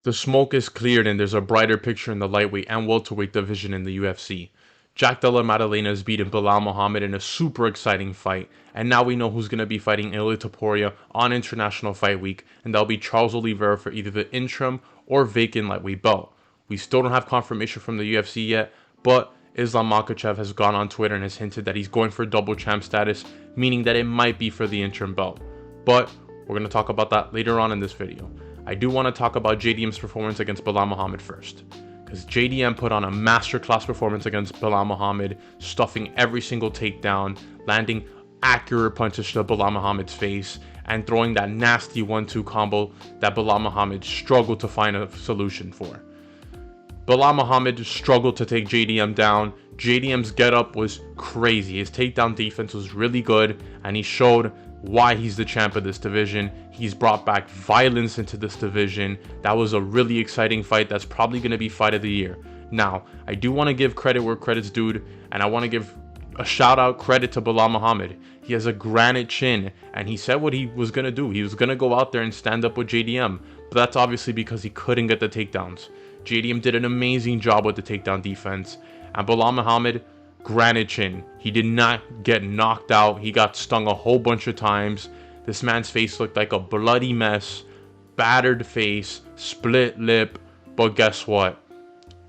The smoke is cleared and there's a brighter picture in the lightweight and welterweight division in the UFC. Jack Della Maddalena has beaten Belal Muhammad in a super exciting fight, and now we know who's going to be fighting Ilia Topuria on International Fight Week, and that'll be Charles Oliveira for either the interim or vacant lightweight belt. We still don't have confirmation from the UFC yet, but Islam Makhachev has gone on Twitter and has hinted that he's going for double champ status, meaning that it might be for the interim belt. But we're going to talk about that later on in this video. I do want to talk about JDM's performance against Belal Muhammad first, because JDM put on a masterclass performance against Belal Muhammad, stuffing every single takedown, landing accurate punches to Belal Muhammad's face, and throwing that nasty 1-2 combo that Belal Muhammad struggled to find a solution for. Belal Muhammad struggled to take JDM down. JDM's getup was crazy. His takedown defense was really good, and he showed why he's the champ of this division. He's brought back violence into this division. That was a really exciting fight. That's probably going to be fight of the year. Now, I do want to give credit where credit's due, and I want to give a shout out credit to Belal Muhammad. He has a granite chin, and he said what he was going to do. He was going to go out there and stand up with JDM, but that's obviously because he couldn't get the takedowns. JDM did an amazing job with the takedown defense, and Belal Muhammad, granite chin. He did not get knocked out. He got stung a whole bunch of times. This man's face looked like a bloody mess, battered face, split lip. But guess what?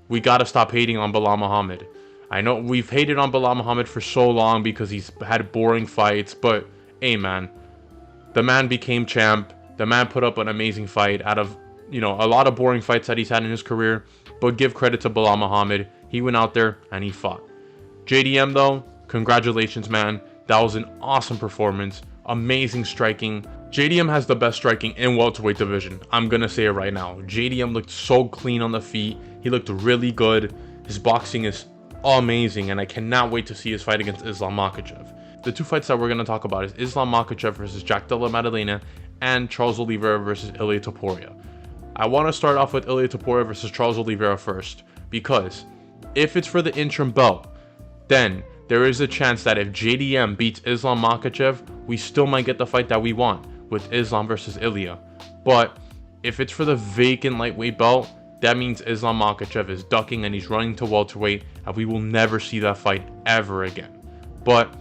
We gotta stop hating on Belal Muhammad. I know we've hated on Belal Muhammad for so long because he's had boring fights, but hey man, the man became champ. The man put up an amazing fight out of, a lot of boring fights that he's had in his career. But give credit to Belal Muhammad. He went out there and he fought. JDM though, congratulations man. That was an awesome performance. Amazing striking. JDM has the best striking in welterweight division. I'm gonna say it right now. JDM looked so clean on the feet. He looked really good. His boxing is amazing, and I cannot wait to see his fight against Islam Makhachev. The two fights that we're gonna talk about is Islam Makhachev versus Jack Della Maddalena and Charles Oliveira versus Ilia Topuria. I want to start off with Ilia Topuria versus Charles Oliveira first, because if it's for the interim belt, then there is a chance that if JDM beats Islam Makhachev, we still might get the fight that we want with Islam versus Ilia. But if it's for the vacant lightweight belt, that means Islam Makhachev is ducking and he's running to welterweight, and we will never see that fight ever again. But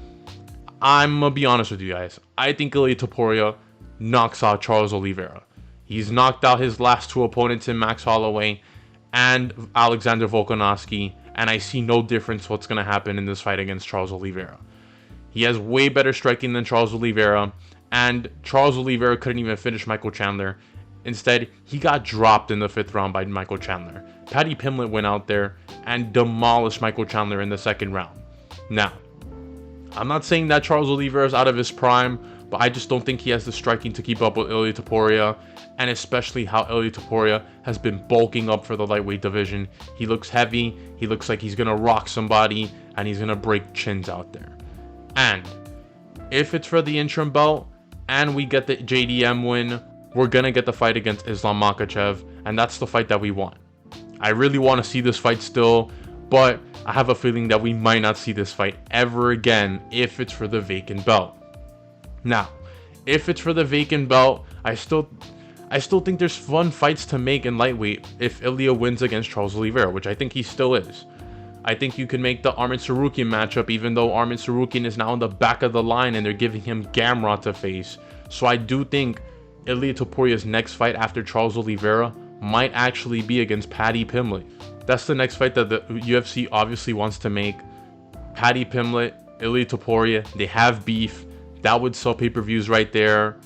I'm gonna be honest with you guys. I think Ilia Topuria knocks out Charles Oliveira. He's knocked out his last two opponents in Max Holloway and Alexander Volkanovski, and I see no difference what's going to happen in this fight against Charles Oliveira. He has way better striking than Charles Oliveira, and Charles Oliveira couldn't even finish Michael Chandler. Instead, he got dropped in the 5th round by Michael Chandler. Paddy Pimblett went out there and demolished Michael Chandler in the 2nd round. Now, I'm not saying that Charles Oliveira is out of his prime, but I just don't think he has the striking to keep up with Ilia Topuria, and especially how Ilia Topuria has been bulking up for the lightweight division. He looks heavy, he looks like he's gonna rock somebody, and he's gonna break chins out there. And if it's for the interim belt, and we get the JDM win, we're gonna get the fight against Islam Makhachev, and that's the fight that we want. I really want to see this fight still, but I have a feeling that we might not see this fight ever again if it's for the vacant belt. Now, if it's for the vacant belt, I still think there's fun fights to make in lightweight if Ilia wins against Charles Oliveira, which I think he still is. I think you can make the Arman Tsarukyan matchup, even though Arman Tsarukyan is now in the back of the line and they're giving him Gamrot to face. So I do think Ilia Topuria's next fight after Charles Oliveira might actually be against Paddy Pimblett. That's the next fight that the UFC obviously wants to make. Paddy Pimblett, Ilia Topuria, they have beef. That would sell pay-per-views right there.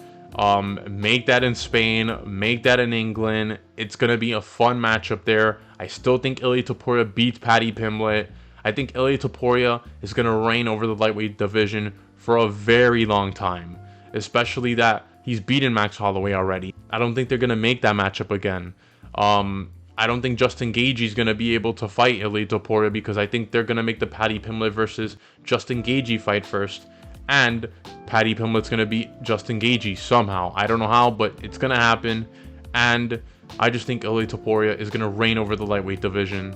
Make that in Spain, make that in England. It's gonna be a fun matchup there. I still think Ilia Topuria beats Paddy Pimblett. I think Ilia Topuria is gonna reign over the lightweight division for a very long time, especially that he's beaten Max Holloway already. I don't think they're gonna make that matchup again. I don't think Justin Gaethje's gonna be able to fight Ilia Topuria, because I think they're gonna make the Paddy Pimblett versus Justin Gaethje fight first. And Paddy Pimblett's going to beat Justin Gaethje somehow. I don't know how, but it's going to happen. And I just think Ilia Topuria is going to reign over the lightweight division.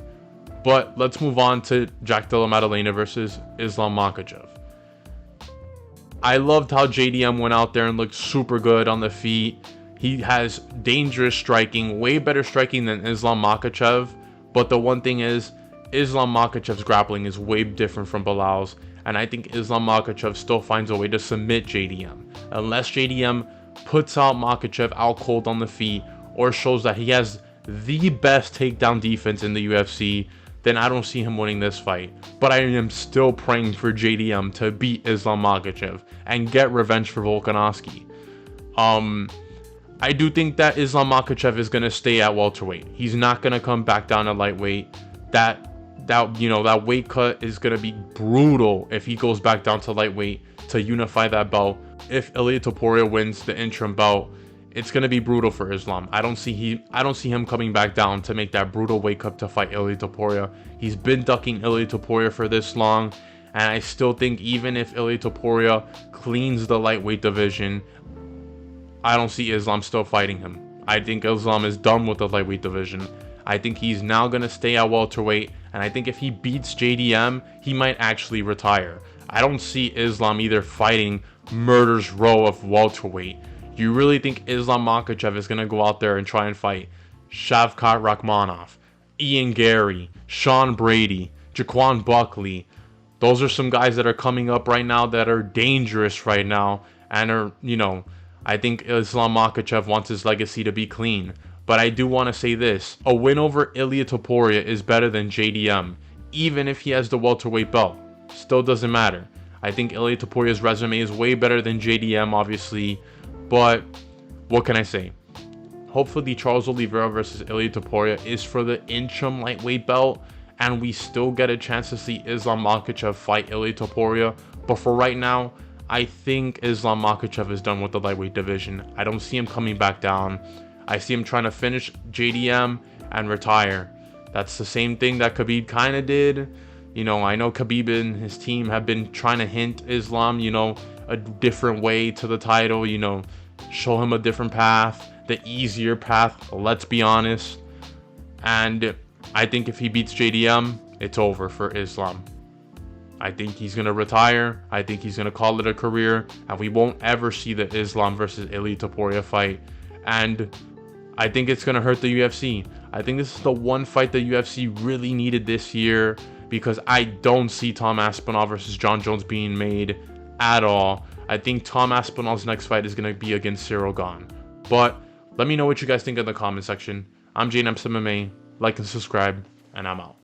But let's move on to Jack Della Maddalena versus Islam Makhachev. I loved how JDM went out there and looked super good on the feet. He has dangerous striking, way better striking than Islam Makhachev. But the one thing is, Islam Makhachev's grappling is way different from Belal's. And I think Islam Makhachev still finds a way to submit JDM. Unless JDM puts out Makhachev out cold on the feet or shows that he has the best takedown defense in the UFC, then I don't see him winning this fight. But I am still praying for JDM to beat Islam Makhachev and get revenge for Volkanovski. I do think that Islam Makhachev is going to stay at welterweight. He's not going to come back down to lightweight. That weight cut is going to be brutal if he goes back down to lightweight to unify that belt. If Ilia Topuria wins the interim belt, it's going to be brutal for Islam. I don't see him coming back down to make that brutal weight cut to fight Ilia Topuria. He's been ducking Ilia Topuria for this long, and I still think even if Ilia Topuria cleans the lightweight division, I don't see Islam still fighting him. I think Islam is done with the lightweight division. I think he's now going to stay at welterweight, and I think if he beats JDM, he might actually retire. I don't see Islam either fighting murder's row of welterweight. You really think Islam Makhachev is going to go out there and try and fight Shavkat Rakhmonov, Ian Gary, Sean Brady, Jaquan Buckley? Those are some guys that are coming up right now that are dangerous right now and are, I think Islam Makhachev wants his legacy to be clean. But I do want to say this. A win over Ilia Topuria is better than JDM, even if he has the welterweight belt. Still doesn't matter. I think Ilia Topuria's resume is way better than JDM, obviously. But what can I say? Hopefully Charles Olivera versus Ilia Topuria is for the interim lightweight belt, and we still get a chance to see Islam Makhachev fight Ilia Topuria. But for right now, I think Islam Makhachev is done with the lightweight division. I don't see him coming back down. I see him trying to finish JDM and retire. That's the same thing that Khabib kind of did. I know Khabib and his team have been trying to hint Islam, a different way to the title, show him a different path, the easier path, let's be honest. And I think if he beats JDM, it's over for Islam. I think he's going to retire. I think he's going to call it a career, and we won't ever see the Islam versus Ilia Topuria fight. And I think it's going to hurt the UFC. I think this is the one fight the UFC really needed this year, because I don't see Tom Aspinall versus John Jones being made at all. I think Tom Aspinall's next fight is going to be against Cyril Gane. But let me know what you guys think in the comment section. I'm JDM MMA. Like and subscribe, and I'm out.